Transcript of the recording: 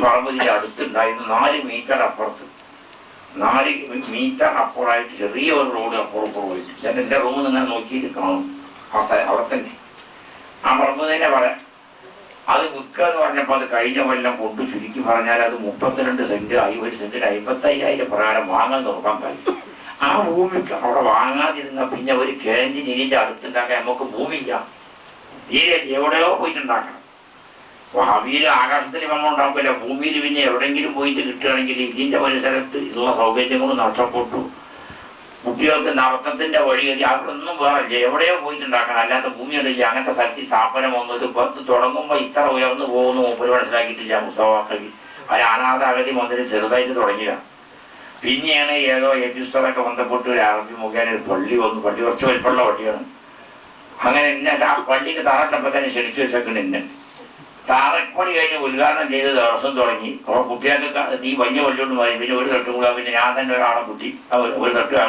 പറമ്പതിൻ്റെ അടുത്തുണ്ടായിരുന്നു 4 metre അപ്പുറത്ത് 4 metre അപ്പുറമായിട്ട് ചെറിയ ഒരു റോഡ് അപ്പുറം പോയി. ഞാൻ എൻ്റെ റൂമിൽ നിന്ന് നോക്കിയിട്ട് കാണും അവിടെ തന്നെ. ആ പറമ്പ് തന്നെ പറയാം. അത് വിൽക്കുക എന്ന് പറഞ്ഞപ്പോൾ അത് കഴിഞ്ഞ കൊല്ലം കൊണ്ട് ചുരുക്കി പറഞ്ഞാൽ അത് 32 സെന്റ് 50 സെന്റിന് 55,000 പ്രകാരം വാങ്ങാൻ നോക്കാൻ കഴിയും. ആ ഭൂമിക്ക് അവിടെ വാങ്ങാതിരുന്ന പിന്നെ ഒരു കേന്ദ്രീ ഇതിൻ്റെ അടുത്തുണ്ടാക്കാൻ നമുക്ക് ഭൂമിയില്ല. തീരെ എവിടെയോ പോയിട്ടുണ്ടാക്കണം. ഭാവിയിൽ ആകാശത്തിൽ വെള്ളം ഉണ്ടാക്കില്ല, ഭൂമിയിൽ പിന്നെ എവിടെയെങ്കിലും പോയിട്ട് കിട്ടുകയാണെങ്കിൽ ഇതിൻ്റെ പരിസരത്ത് ഇതുള്ള സൗകര്യങ്ങളും നഷ്ടപ്പെട്ടു. കുട്ടികൾക്ക് നടത്തത്തിൻ്റെ വഴി അതൊന്നും വേറല്ല, എവിടെയോ പോയിട്ടുണ്ടാക്കണം. അല്ലാത്ത ഭൂമിയിടില്ല. അങ്ങനത്തെ സ്ഥലത്ത് സ്ഥാപനം വന്നു. ഇത് തുടങ്ങുമ്പോൾ ഇത്ര ഉയർന്നു പോകുന്നു മൂപ്പര് മനസ്സിലാക്കിയിട്ടില്ല. മുസ്തഫാക്കവി ഒരു അനാഥ അഗതി മന്ദിരം ചെറുതായിട്ട് തുടങ്ങിയതാണ്. പിന്നെയാണ് ഏതോ എപ്പിസ്റ്ററൊക്കെ ബന്ധപ്പെട്ട് ഒരു അറബി മുഖേന ഒരു പള്ളി വന്നു. പള്ളി കുറച്ച് വലിപ്പമുള്ള പള്ളിയാണ്. അങ്ങനെ എന്നെ ആ പള്ളിക്ക് തറട്ടപ്പോൾ തന്നെ ക്ഷണിച്ചു വെച്ചേക്കണം. എന്നെ താറപ്പണി കഴിഞ്ഞ് ഉദ്ഘാടനം ചെയ്ത് ദിവസം തുടങ്ങി. കുട്ടികൾക്ക് ഈ വലിയ പള്ളിയോട് പറയും. പിന്നെ ഒരു തട്ടും കൂടാ. പിന്നെ ഞാൻ തന്നെ ഒരാളെ കുട്ടി ഒരു തട്ട്